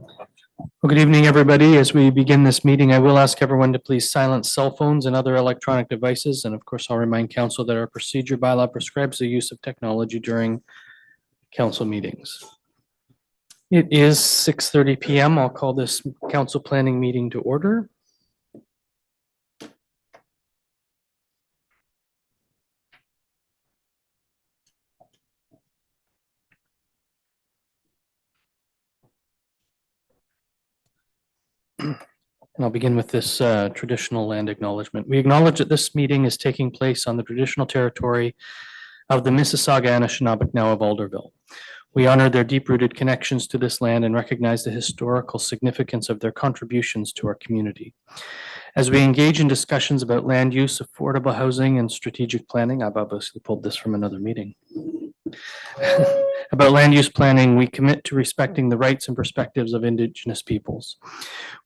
Well, good evening, everybody. As we begin this meeting, I will ask everyone to please silence cell phones and other electronic devices. And of course, I'll remind council that our procedure bylaw prescribes the use of technology during council meetings. It is 6:30 p.m. I'll call this council planning meeting to order. And I'll begin with this traditional land acknowledgement. We acknowledge that this meeting is taking place on the traditional territory of the Mississauga and Anishinaabe now of Alderville. We honor their deep-rooted connections to this land and recognize the historical significance of their contributions to our community. As we engage in discussions about land use, affordable housing, and strategic planning, I've obviously pulled this from another meeting. About land use planning, we commit to respecting the rights and perspectives of Indigenous peoples.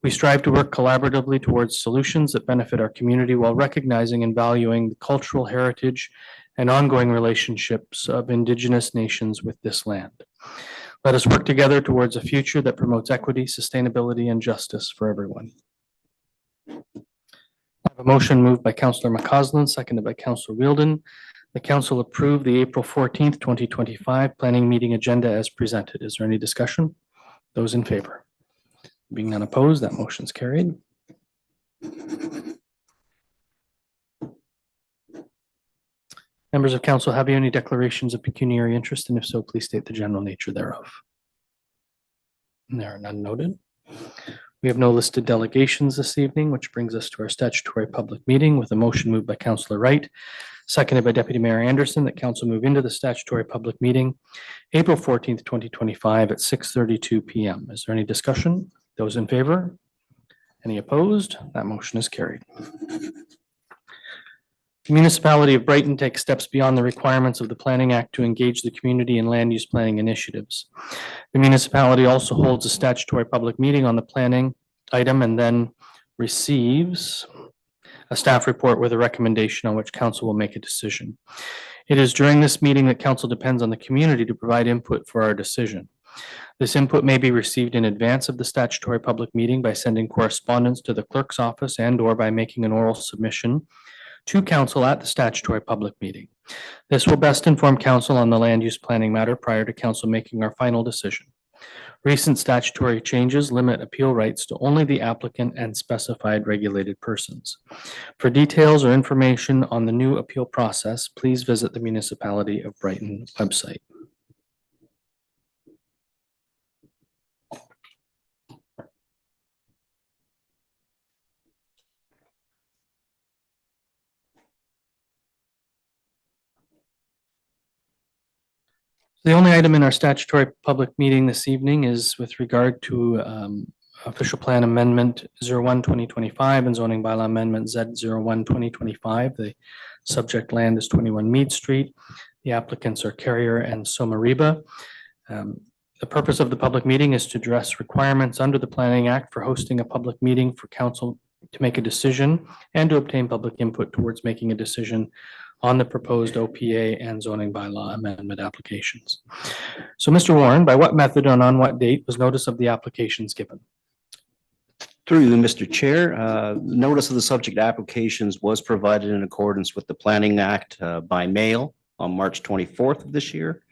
We strive to work collaboratively towards solutions that benefit our community while recognizing and valuing the cultural heritage and ongoing relationships of Indigenous nations with this land. Let us work together towards a future that promotes equity, sustainability, and justice for everyone. I have a motion moved by Councillor McCausland, seconded by Councillor Wheeldon. The council approved the April 14th, 2025 planning meeting agenda as presented. Is there any discussion? Those in favor? Being none opposed, that motion is carried. Members of council, have you any declarations of pecuniary interest? And if so, please state the general nature thereof. And there are none noted. We have no listed delegations this evening, which brings us to our statutory public meeting with a motion moved by Councillor Wright, seconded by Deputy Mayor Anderson, that council move into the statutory public meeting, April 14th, 2025 at 6:32 p.m. Is there any discussion? Those in favor? Any opposed? That motion is carried. The Municipality of Brighton takes steps beyond the requirements of the Planning Act to engage the community in land use planning initiatives. The municipality also holds a statutory public meeting on the planning item and then receives a staff report with a recommendation on which council will make a decision. It is during this meeting that council depends on the community to provide input for our decision. This input may be received in advance of the statutory public meeting by sending correspondence to the clerk's office and/or by making an oral submission to council at the statutory public meeting. This will best inform council on the land use planning matter prior to council making our final decision. Recent statutory changes limit appeal rights to only the applicant and specified regulated persons. For details or information on the new appeal process, please visit the Municipality of Brighton website. The only item in our statutory public meeting this evening is with regard to official plan amendment 01-2025 and zoning bylaw amendment Z01-2025. The subject land is 21 Meade Street. The applicants are Carriere and Somariba. The purpose of the public meeting is to address requirements under the Planning Act for hosting a public meeting for council to make a decision and to obtain public input towards making a decision on the proposed OPA and zoning bylaw amendment applications. So, Mr. Warren, by what method and on what date was notice of the applications given? Through you, Mr. Chair, notice of the subject applications was provided in accordance with the Planning Act by mail on March 24th of this year.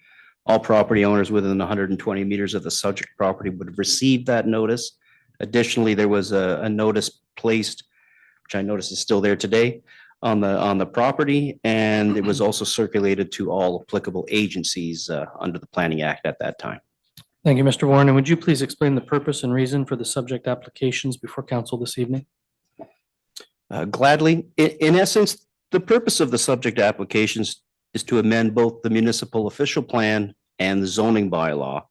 All property owners within 120 meters of the subject property would have received that notice. Additionally, there was a notice placed, which I notice is still there today, on the property, and it was also circulated to all applicable agencies under the Planning Act at that time. Thank you, Mr. Warren. And would you please explain the purpose and reason for the subject applications before council this evening? Gladly. In essence, the purpose of the subject applications is to amend both the municipal official plan and the zoning bylaw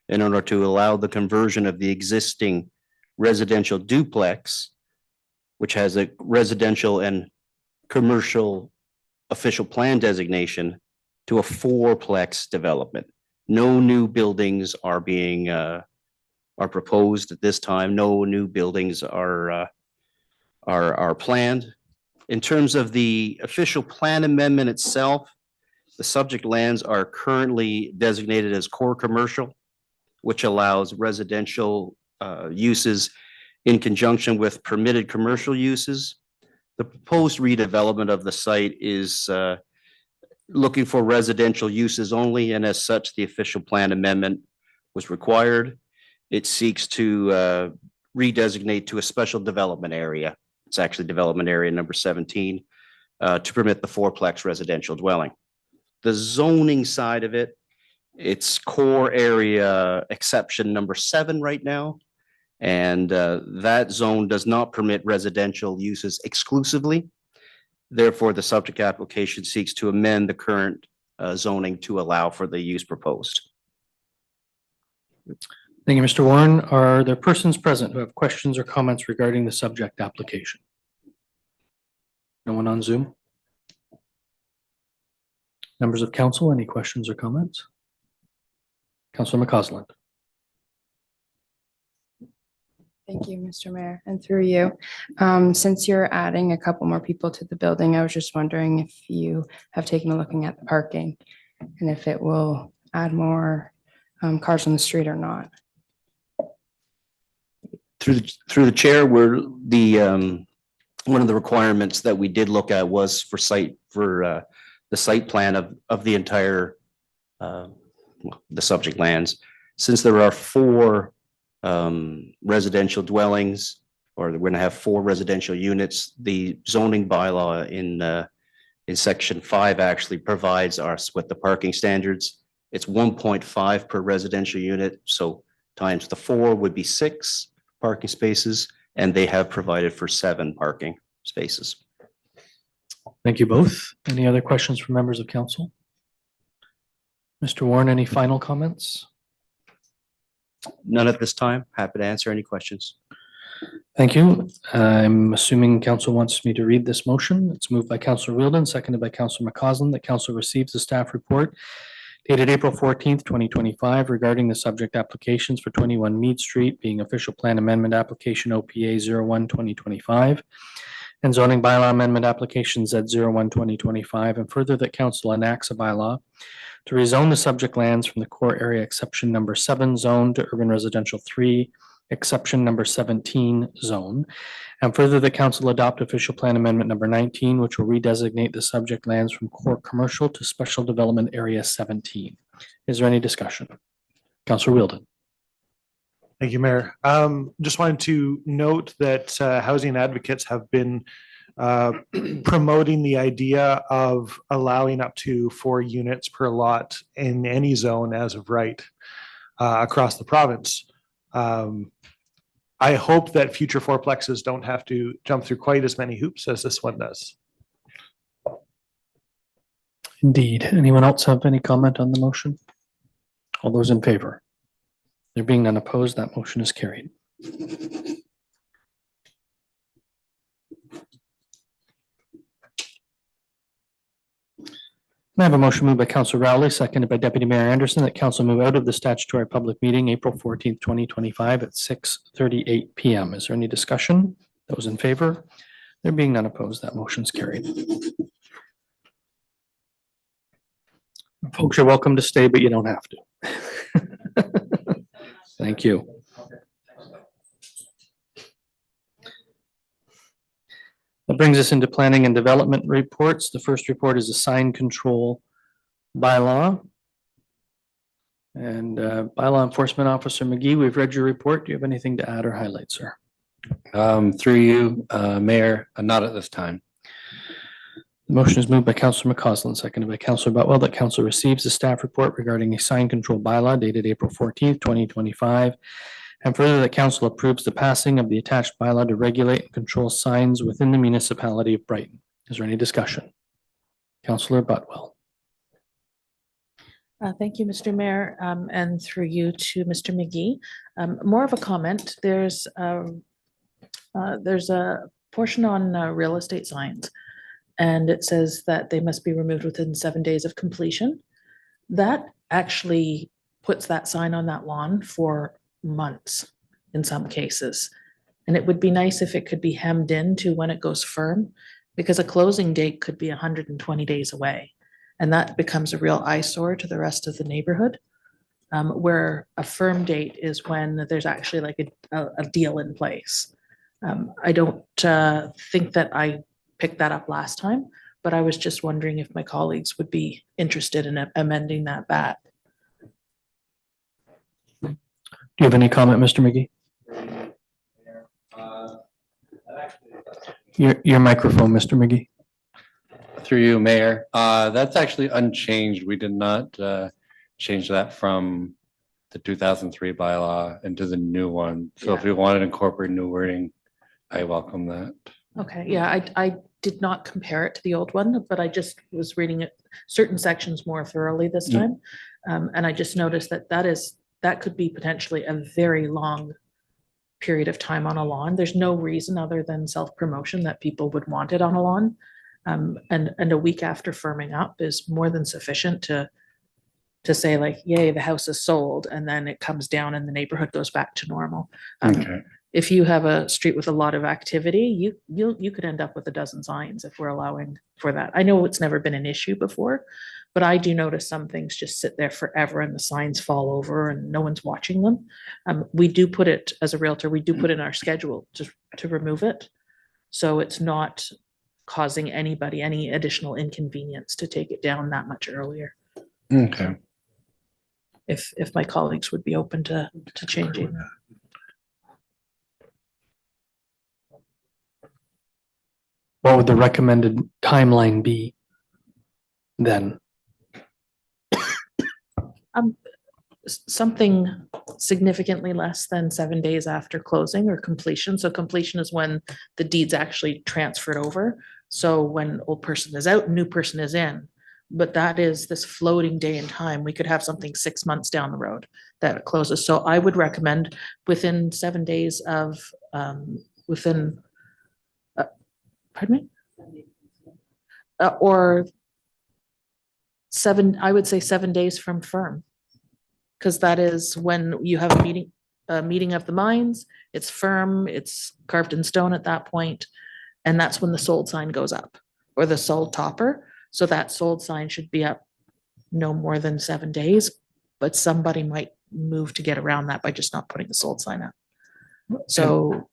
in order to allow the conversion of the existing residential duplex, which has a residential and commercial official plan designation, to a fourplex development. No new buildings are being proposed at this time. No new buildings are planned. In terms of the official plan amendment itself, the subject lands are currently designated as core commercial, which allows residential uses in conjunction with permitted commercial uses. The proposed redevelopment of the site is looking for residential uses only, and as such, the official plan amendment was required. It seeks to redesignate to a special development area. It's actually development area number 17 to permit the fourplex residential dwelling. The zoning side of it, it's core area exception number 7 right now. And that zone does not permit residential uses exclusively. Therefore, the subject application seeks to amend the current zoning to allow for the use proposed. Thank you, Mr. Warren. Are there persons present who have questions or comments regarding the subject application? No one on Zoom? Members of council, any questions or comments? Councilor McCausland. Thank you, Mr. Mayor, and through you. Since you're adding a couple more people to the building, I was just wondering if you have taken a look at the parking and if it will add more cars on the street or not. Through the chair, where the one of the requirements that we did look at was for the site plan of the entire the subject lands. Since there are 4 residential dwellings, or we're going to have 4 residential units, the zoning bylaw in section 5 actually provides us with the parking standards. It's 1.5 per residential unit, so times the 4 would be 6 parking spaces, and they have provided for 7 parking spaces. Thank you both. Any other questions from members of council? Mr. Warren, any final comments? None at this time. Happy to answer any questions. Thank you. I'm assuming council wants me to read this motion. It's moved by Councilor Wheeldon, seconded by Councilor McCausland, that council receives the staff report dated April 14th, 2025, regarding the subject applications for 21 Meade Street, being official plan amendment application OPA 01-2025 and zoning bylaw amendment application Z01-2025, and further that council enacts a bylaw to rezone the subject lands from the core area exception number 7 zone to urban residential 3 exception number 17 zone, and further the council adopt official plan amendment number 19, which will redesignate the subject lands from core commercial to special development area 17. Is there any discussion? Councilor Wheeldon. Thank you, Mayor. Just wanted to note that housing advocates have been promoting the idea of allowing up to 4 units per lot in any zone as of right across the province. I hope that future fourplexes don't have to jump through quite as many hoops as this one does. Indeed. Anyone else have any comment on the motion? All those in favor? There being none opposed, that motion is carried. I have a motion moved by Councilor Rowley, seconded by Deputy Mayor Anderson, that council move out of the statutory public meeting April 14th, 2025 at 6:38 p.m. Is there any discussion? Those in favor? There being none opposed, that motion is carried. Folks, you're welcome to stay, but you don't have to. Thank you. That brings us into planning and development reports. The first report is a sign control bylaw. And bylaw enforcement officer McGee, we've read your report. Do you have anything to add or highlight, sir? Through you, Mayor, not at this time. The motion is moved by Councilor McCausland, seconded by Councilor Butwell, that council receives the staff report regarding a sign control bylaw dated April 14th, 2025. And further, that council approves the passing of the attached bylaw to regulate and control signs within the municipality of Brighton. Is there any discussion? Councilor Butwell. Thank you, Mr. Mayor, and through you to Mr. McGee. More of a comment. There's a portion on real estate signs, and it says that they must be removed within 7 days of completion. That actually puts that sign on that lawn for months in some cases. And it would be nice if it could be hemmed in to when it goes firm, because a closing date could be 120 days away. And that becomes a real eyesore to the rest of the neighborhood. where a firm date is when there's actually like a deal in place. I don't think that I picked that up last time, but I was just wondering if my colleagues would be interested in amending that back. Do you have any comment, Mr. McGee? Your microphone, Mr. McGee. Through you, Mayor. That's actually unchanged. We did not change that from the 2003 bylaw into the new one. So if we wanted to incorporate new wording, I welcome that. Okay, yeah, I did not compare it to the old one, but I just was reading it, certain sections more thoroughly this time. And I just noticed that that could be potentially a very long period of time on a lawn. There's no reason other than self-promotion that people would want it on a lawn. And a week after firming up is more than sufficient to say like, yay, the house is sold, and then it comes down and the neighborhood goes back to normal. Okay. If you have a street with a lot of activity, you could end up with a dozen signs if we're allowing for that. I know it's never been an issue before, but I do notice some things just sit there forever and the signs fall over and no one's watching them. We do put it, as a realtor, we do put in our schedule to remove it. So it's not causing anybody any additional inconvenience to take it down that much earlier. Okay. If my colleagues would be open to changing that. What would the recommended timeline be then? Something significantly less than 7 days after closing or completion. So completion is when the deed's actually transferred over. So when old person is out, new person is in. But that is this floating day in time. We could have something 6 months down the road that it closes. So I would recommend within 7 days of, pardon me? Or I would say 7 days from firm. Because that is when you have a meeting of the minds, it's firm, it's carved in stone at that point, and that's when the sold sign goes up, or the sold topper. So that sold sign should be up no more than 7 days, but somebody might move to get around that by just not putting the sold sign up. So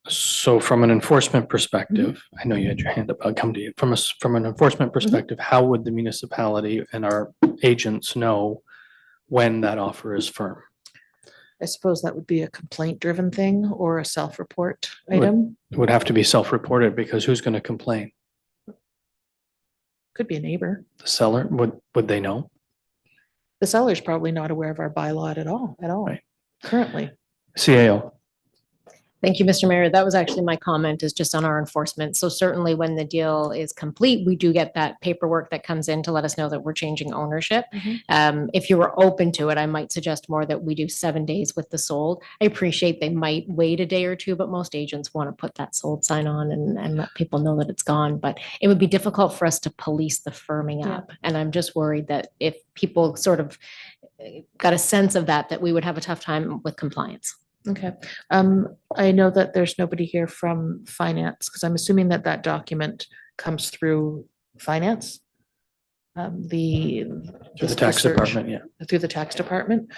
from an enforcement perspective, I know you had your hand up, I'll come to you. From an enforcement perspective, how would the municipality and our agents know when that offer is firm? I suppose that would be a complaint-driven thing or a self-report item. It would have to be self-reported, because who's going to complain? Could be a neighbor. The seller? Would they know? The seller's probably not aware of our bylaw at all, Right. currently. CAO. Thank you, Mr. Mayor. That was actually my comment, is just on our enforcement. So certainly when the deal is complete, we do get that paperwork that comes in to let us know that we're changing ownership. If you were open to it, I might suggest more that we do 7 days with the sold. I appreciate they might wait a day or two, but most agents want to put that sold sign on and let people know that it's gone. But it would be difficult for us to police the firming up. And I'm just worried that if people sort of got a sense of that we would have a tough time with compliance. Okay. I know that there's nobody here from finance, because I'm assuming that document comes through finance. Through the tax department, yeah. Through the tax department.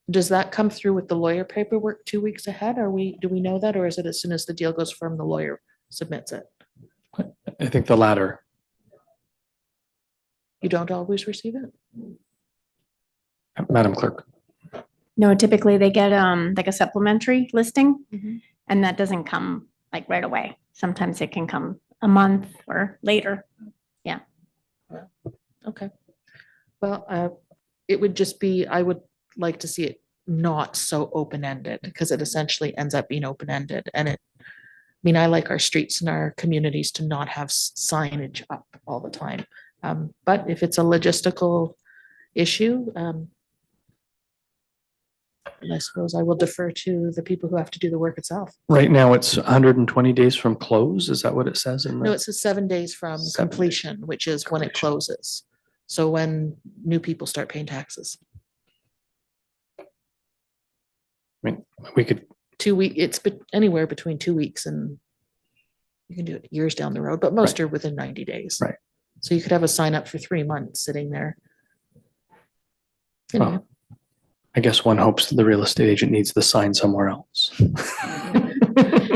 Does that come through with the lawyer paperwork 2 weeks ahead? Do we know that, or is it as soon as the deal goes firm, the lawyer submits it? I think the latter. You don't always receive it? Madam Clerk. No, typically they get like a supplementary listing, and that doesn't come like right away. Sometimes it can come a month or later. Yeah. Okay. Well, it would just be, I would like to see it not so open-ended, because it essentially ends up being open-ended. And I like our streets and our communities to not have signage up all the time. But if it's a logistical issue, I suppose I will defer to the people who have to do the work itself. Right now, it's 120 days from close. Is that what it says in No, the? it says 7 days from 7 days. completion, which is when it closes. So when new people start paying taxes. I mean, we could, 2 weeks, it's anywhere between 2 weeks and you can do it years down the road, but most are within 90 days. Right. So you could have a sign up for 3 months sitting there. Well, I guess one hopes that the real estate agent needs the sign somewhere else.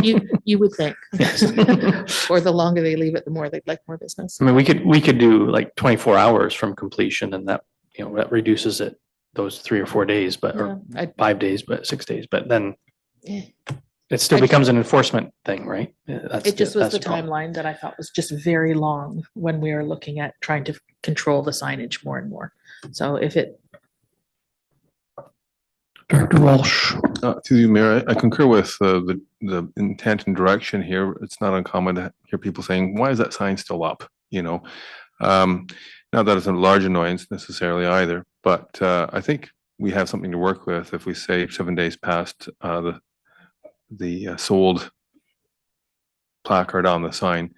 You would think. Yes. Or the longer they leave it, the more they'd like more business. I mean, we could do like 24 hours from completion, and that, that reduces it those 3 or 4 days, but, or Yeah, I- 5 days, but 6 days, but then Yeah. it still I- becomes an enforcement thing, right? It just was the timeline that I thought was just very long when we were looking at trying to control the signage more and more. So if it, Director Walsh. Through you, Mayor, I concur with the intent and direction here. It's not uncommon to hear people saying, why is that sign still up? Not that it's a large annoyance necessarily either, but I think we have something to work with if we say 7 days past the sold placard on the sign.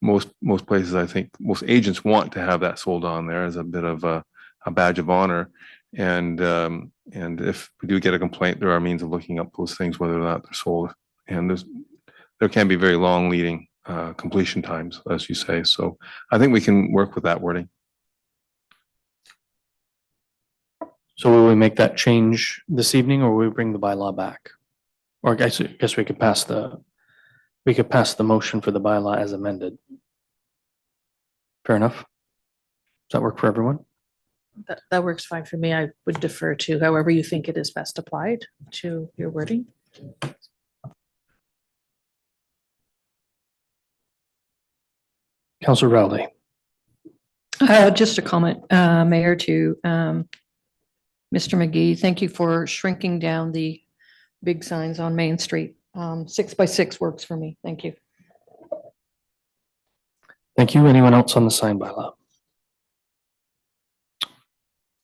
Most places, I think, most agents want to have that sold on there as a bit of a badge of honor. And if we do get a complaint, there are means of looking up those things, whether or not they're sold. And there can be very long leading completion times, as you say. So I think we can work with that wording. So will we make that change this evening, or will we bring the bylaw back? Or I guess we could pass the motion for the bylaw as amended. Fair enough. Does that work for everyone? that works fine for me. I would defer to however you think it is best applied to your wording. Councillor Rowley. Just a comment, Mayor, to Mr. McGee. Thank you for shrinking down the big signs on Main Street. 6 by 6 works for me. Thank you. Thank you. Anyone else on the sign bylaw?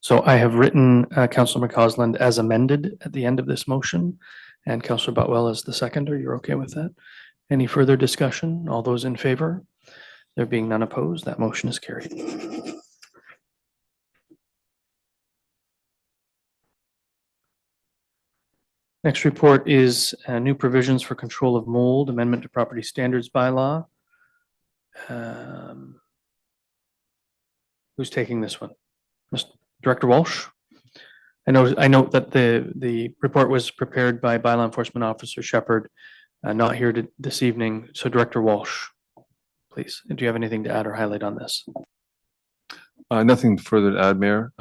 So I have written Councillor McCausland as amended at the end of this motion, and Councillor Botwell as the seconder. You're okay with that? Any further discussion? All those in favor? There being none opposed, that motion is carried. Next report is new provisions for control of mold, amendment to property standards bylaw. Who's taking this one? Mr. Director Walsh? I note that the report was prepared by Bylaw Enforcement Officer Shepherd, not here this evening. So Director Walsh, please, do you have anything to add or highlight on this? Nothing further to add, Mayor.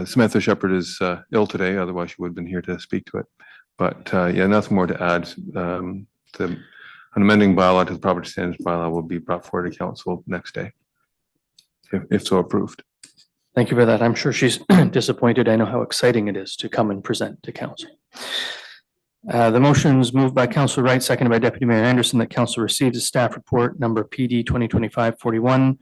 Samantha Shepherd is ill today, otherwise she would have been here to speak to it. But yeah, nothing more to add. An amending bylaw to the property standards bylaw will be brought forward to council next day, if so approved. Thank you for that. I'm sure she's disappointed. I know how exciting it is to come and present to council. The motion is moved by Councillor Wright, seconded by Deputy Mayor Anderson, that council receives a staff report number PD 2025-41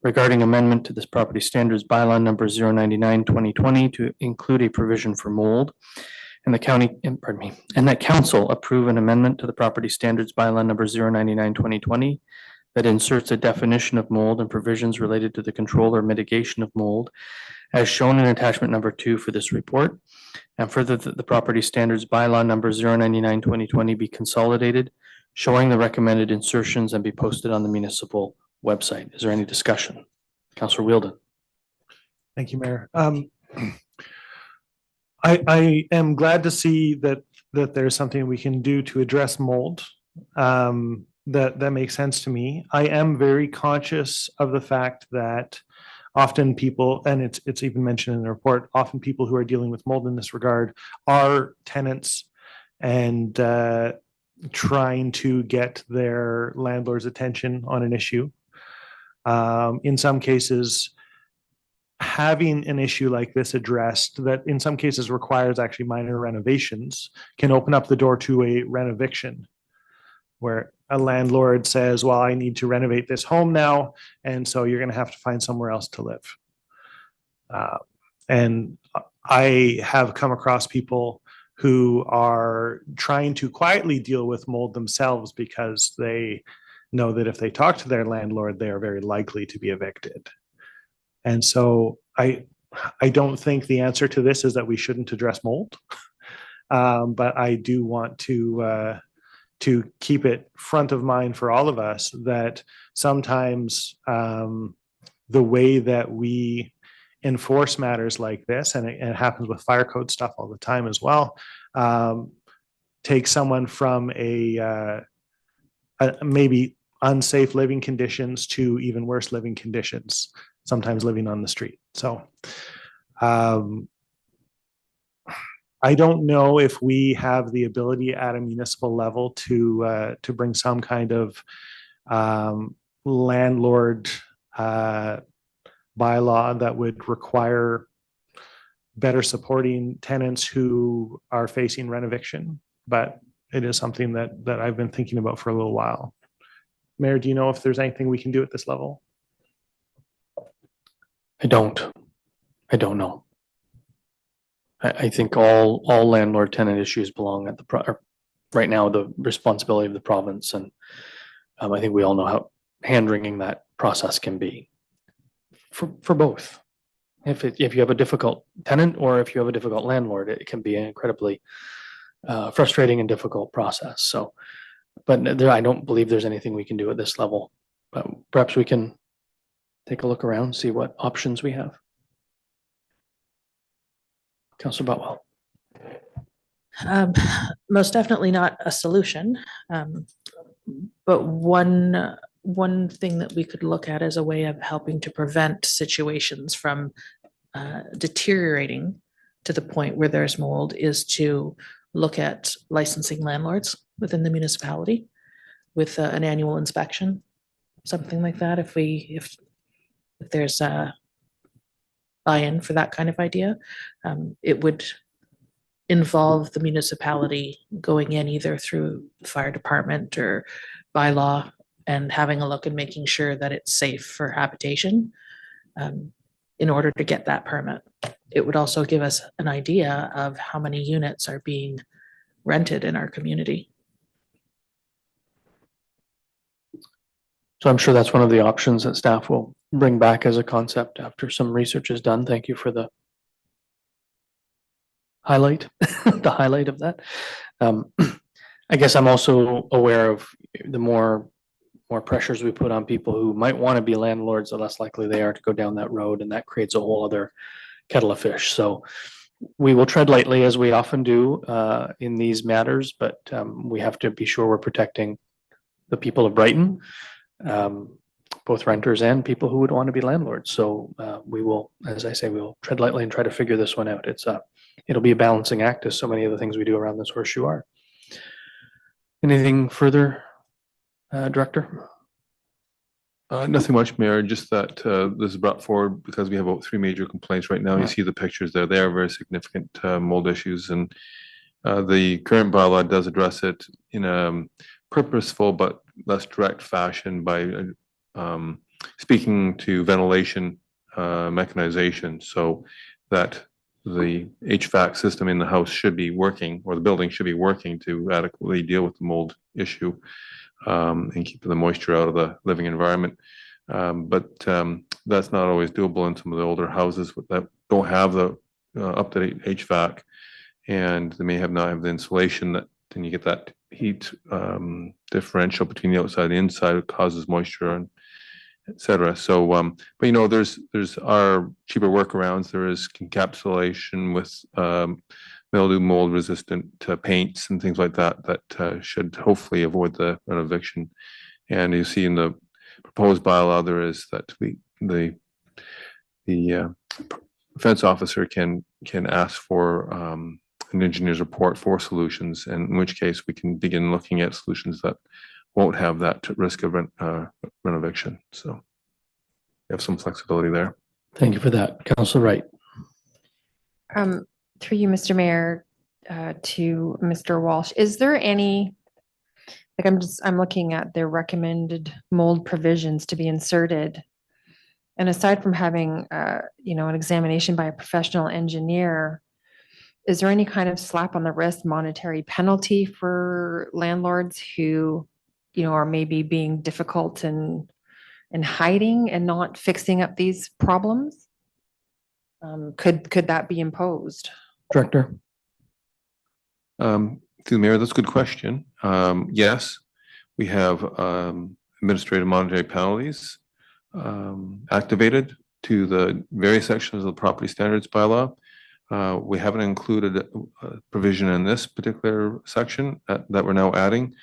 regarding amendment to this property standards bylaw number 099-2020 to include a provision for mold, and and that council approve an amendment to the property standards bylaw number 099-2020 that inserts a definition of mold and provisions related to the control or mitigation of mold as shown in attachment number 2 for this report. And further, that the property standards bylaw number 099-2020 be consolidated, showing the recommended insertions, and be posted on the municipal website. Is there any discussion? Councillor Wheeldon. Thank you, Mayor. I am glad to see that there's something we can do to address mold. That makes sense to me. I am very conscious of the fact that often people, and it's even mentioned in the report, often people who are dealing with mold in this regard are tenants and trying to get their landlord's attention on an issue. In some cases, having an issue like this addressed that in some cases requires actually minor renovations can open up the door to a renoviction, where a landlord says, well, I need to renovate this home now, and so you're going to have to find somewhere else to live. And I have come across people who are trying to quietly deal with mold themselves because they know that if they talk to their landlord, they are very likely to be evicted. And so I don't think the answer to this is that we shouldn't address mold, but I do want to keep it front of mind for all of us that sometimes the way that we enforce matters like this, and it happens with fire code stuff all the time as well. Take someone from a maybe unsafe living conditions to even worse living conditions, sometimes living on the street. So I don't know if we have the ability at a municipal level to bring some kind of landlord bylaw that would require better supporting tenants who are facing rent eviction, but it is something that I've been thinking about for a little while. Mayor, do you know if there's anything we can do at this level? I don't know. I think all landlord tenant issues belong at right now, the responsibility of the province. And I think we all know how hand-wringing that process can be for both. If you have a difficult tenant or if you have a difficult landlord, it can be an incredibly frustrating and difficult process. So, but I don't believe there's anything we can do at this level, but perhaps we can take a look around, see what options we have. Councillor Botwell. Most definitely not a solution. But one thing that we could look at as a way of helping to prevent situations from deteriorating to the point where there's mold is to look at licensing landlords within the municipality with an annual inspection, something like that. If there's a buy-in for that kind of idea, it would involve the municipality going in either through the fire department or bylaw and having a look and making sure that it's safe for habitation in order to get that permit. It would also give us an idea of how many units are being rented in our community. So I'm sure that's one of the options that staff will bring back as a concept after some research is done. Thank you for the highlight, the highlight of that. I guess I'm also aware of the more pressures we put on people who might want to be landlords, the less likely they are to go down that road, and that creates a whole other kettle of fish. So we will tread lightly, as we often do in these matters, but we have to be sure we're protecting the people of Brighton, both renters and people who would want to be landlords. So we will, as I say, we will tread lightly and try to figure this one out. It'll be a balancing act, as so many of the things we do around this horseshoe are. Anything further, Director? Nothing much, Mayor, just that this is brought forward because we have about 3 major complaints right now. You see the pictures there. They are very significant mold issues, and the current bylaw does address it in a purposeful but less direct fashion by speaking to ventilation mechanization, so that the HVAC system in the house should be working, or the building should be working to adequately deal with the mold issue and keep the moisture out of the living environment. But that's not always doable in some of the older houses that don't have the up-to-date HVAC, and they may not have the insulation. That then you get that heat differential between the outside and the inside. It causes moisture and etc. So, but there's our cheaper workarounds. There is encapsulation with mildew, mold resistant paints and things like that that should hopefully avoid the rent eviction. And you see in the proposed bylaw there is that the defense officer can ask for an engineer's report for solutions, and in which case we can begin looking at solutions that won't have that risk of rent eviction. So we have some flexibility there. Thank you for that. Councillor Wright. Through you, Mr. Mayor, to Mr. Walsh, is there any, I'm looking at the recommended mold provisions to be inserted. And aside from having, an examination by a professional engineer, is there any kind of slap on the wrist monetary penalty for landlords who, are maybe being difficult and hiding and not fixing up these problems? Could that be imposed? Director. Through the Mayor, that's a good question. Yes, we have administrative monetary penalties activated to the various sections of the property standards bylaw. We haven't included a provision in this particular section that we're now adding,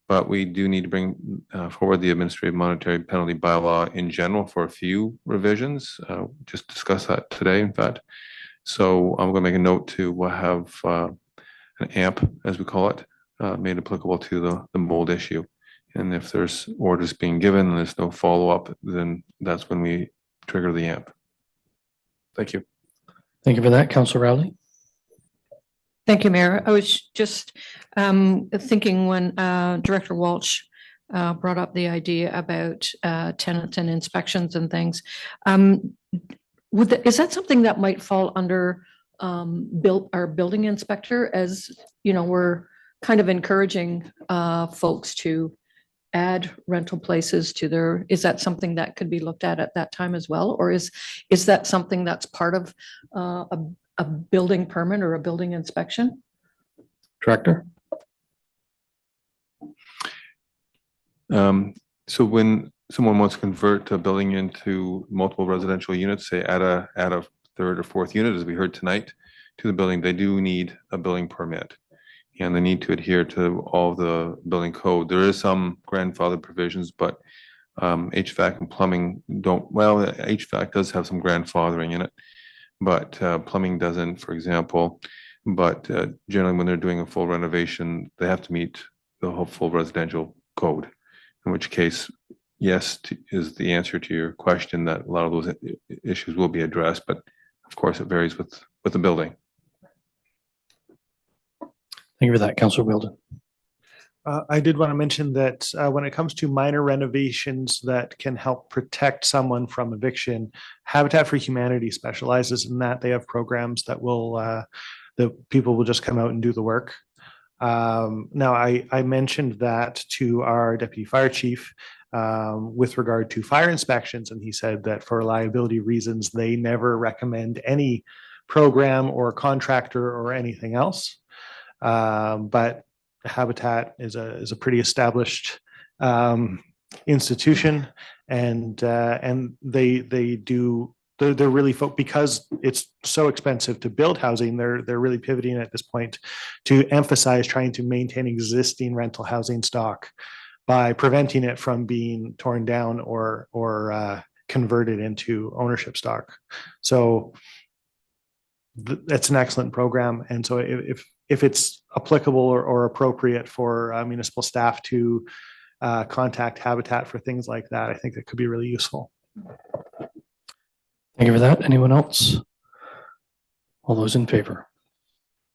but we do need to bring forward the administrative monetary penalty bylaw in general for a few revisions. Just discuss that today, in fact. So I'm going to make a note to have an AMP, as we call it, made applicable to the mold issue. And if there's orders being given and there's no follow-up, then that's when we trigger the AMP. Thank you. Thank you for that, Councillor Rowley. Thank you, Mayor. I was just thinking when Director Walsh brought up the idea about tenants and inspections and things. Is that something that might fall under our building inspector, as you know, we're kind of encouraging folks to add rental places to their, is that something that could be looked at that time as well? Or is that something that's part of a building permit or a building inspection? Director? So when someone wants to convert a building into multiple residential units, say add a third or fourth unit, as we heard tonight, to the building, they do need a building permit. And they need to adhere to all the building code. There is some grandfather provisions, but HVAC and plumbing don't, well, HVAC does have some grandfathering in it, but plumbing doesn't, for example. But generally when they're doing a full renovation, they have to meet the whole full residential code, in which case, yes, is the answer to your question, that a lot of those issues will be addressed, but of course it varies with the building. Thank you for that, Councillor Wheeldon. I did want to mention that when it comes to minor renovations that can help protect someone from eviction, Habitat for Humanity specializes in that. They have programs that will, the people will just come out and do the work. Now, I mentioned that to our deputy fire chief with regard to fire inspections, and he said that for liability reasons, they never recommend any program or contractor or anything else. But Habitat is a pretty established institution, and they do. They're really because it's so expensive to build housing. They're really pivoting at this point to emphasize trying to maintain existing rental housing stock by preventing it from being torn down or converted into ownership stock. So that's an excellent program, and so if it's applicable or appropriate for municipal staff to contact Habitat for things like that, I think that could be really useful. Thank you for that. Anyone else? All those in favor?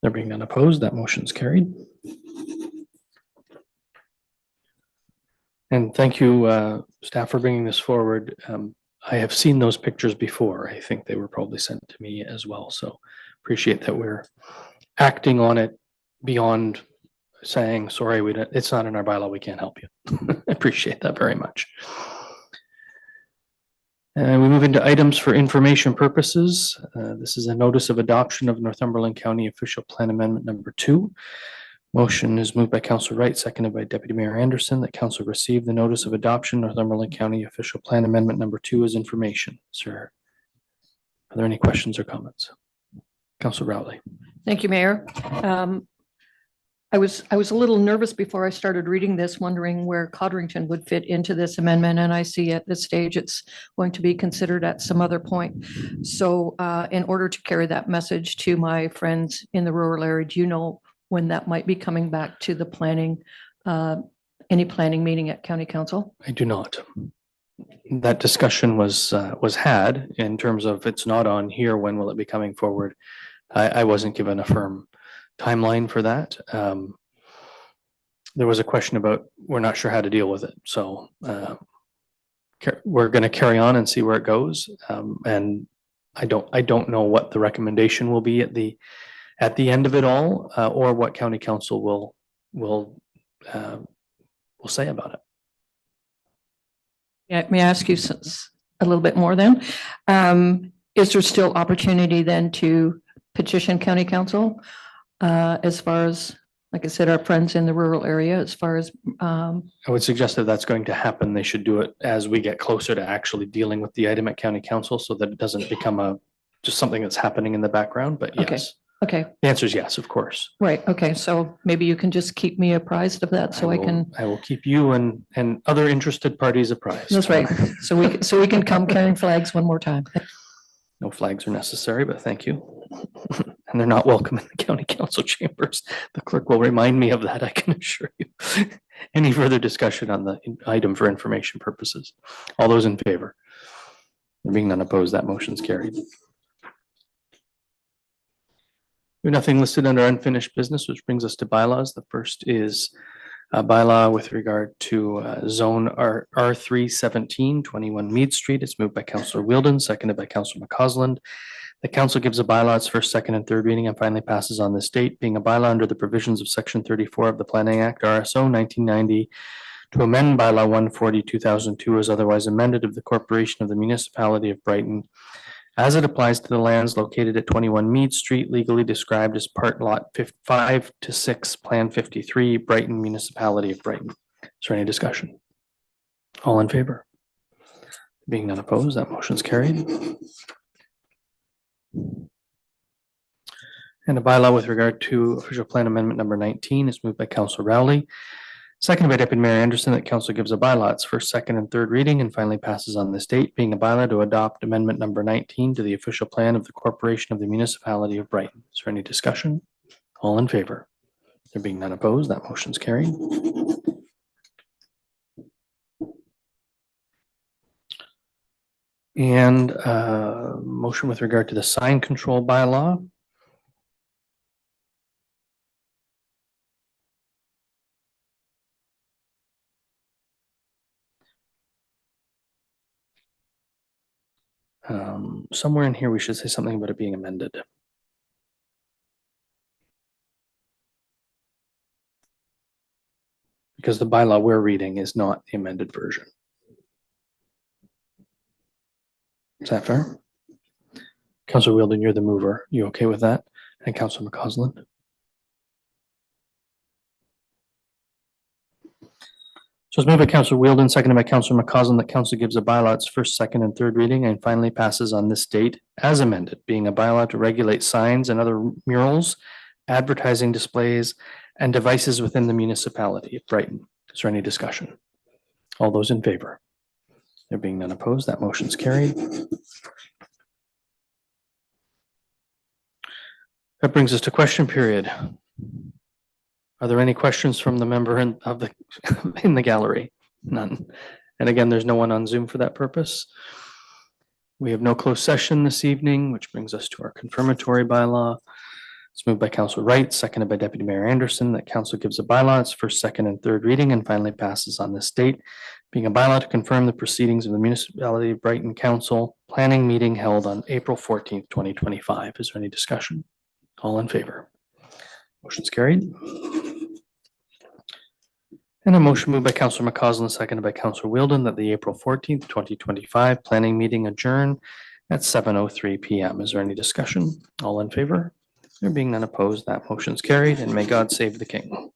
There being none opposed, that motion's carried. And thank you, staff, for bringing this forward. I have seen those pictures before. I think they were probably sent to me as well. So appreciate that we're acting on it beyond saying, sorry, it's not in our bylaw, we can't help you. Appreciate that very much. And we move into items for information purposes. This is a notice of adoption of Northumberland County Official Plan Amendment number 2. Motion is moved by Councillor Wright, seconded by Deputy Mayor Anderson, that Council receive the notice of adoption Northumberland County Official Plan Amendment number 2 as information. Sir, are there any questions or comments? Councillor Rowley. Thank you, Mayor. I was a little nervous before I started reading this, wondering where Codrington would fit into this amendment, and I see at this stage it's going to be considered at some other point. So in order to carry that message to my friends in the rural area, do you know when that might be coming back to the planning, any planning meeting at County Council? I do not. That discussion was had in terms of it's not on here, when will it be coming forward? I wasn't given a firm timeline for that. There was a question about, we're not sure how to deal with it. So we're going to carry on and see where it goes. And I don't know what the recommendation will be at the end of it all, or what County Council will say about it. Yeah, may I ask you a little bit more then? Is there still opportunity then to petition County Council as far as like I said, our friends in the rural area as far as, I would suggest that that's going to happen. They should do it as we get closer to actually dealing with the item at county council so that it doesn't become just something that's happening in the background, but Okay. yes. okay, The answer is yes, of course. right, okay, so maybe you can just keep me apprised of that so I can, I will keep you and other interested parties apprised. that's right. So we can come carrying flags one more time. No flags are necessary, but thank you. And they're not welcome in the county council chambers. The clerk will remind me of that, I can assure you. Any further discussion on the item for information purposes? All those in favor? There being none opposed, that motion's carried. We have nothing listed under unfinished business, which brings us to bylaws. The first is a bylaw with regard to zone R317, 21 Meade Street. It's moved by Councillor Wheeldon, seconded by Councillor McCausland. The council gives a bylaw its first, second, and third reading and finally passes on this date, being a bylaw under the provisions of Section 34 of the Planning Act, RSO 1990, to amend bylaw 140, 2002 as otherwise amended of the Corporation of the Municipality of Brighton as it applies to the lands located at 21 Meade Street, legally described as part lot 5 to 6, Plan 53, Brighton, Municipality of Brighton. Is there any discussion? All in favor? Being none opposed, that motion's carried. And a bylaw with regard to official plan amendment number 19 is moved by Councillor Rowley, seconded by Deputy Mayor Anderson, that council gives a bylaw its first, second, and third reading and finally passes on this date, being a bylaw to adopt amendment number 19 to the official plan of the Corporation of the Municipality of Brighton. Is there any discussion? All in favor? There being none opposed, that motion's carried. And motion with regard to the sign control bylaw. Somewhere in here, we should say something about it being amended. Because the bylaw we're reading is not the amended version. Is that fair? Councillor Wheeldon, you're the mover. You okay with that? And Councillor McCausland? So it's moved by Councillor Wheeldon, seconded by Councillor McCausland, that council gives a bylaw its first, second, and third reading and finally passes on this date as amended, being a bylaw to regulate signs and other murals, advertising displays, and devices within the municipality of Brighton. Is there any discussion? All those in favor? There being none opposed, that motion's carried. That brings us to question period. Are there any questions from the member in the gallery? None. And again, there's no one on Zoom for that purpose. We have no closed session this evening, which brings us to our confirmatory bylaw. It's moved by Councillor Wright, seconded by Deputy Mayor Anderson, that council gives a bylaw its first, second, and third reading and finally passes on this date, being a bylaw to confirm the proceedings of the Municipality of Brighton Council planning meeting held on April 14th, 2025. Is there any discussion? All in favor? Motion's carried. And a motion moved by Councillor McCausland, seconded by Councillor Wheeldon, that the April 14th, 2025 planning meeting adjourn at 7:03 p.m. Is there any discussion? All in favor? There being none opposed, that motion's carried, and may God save the king.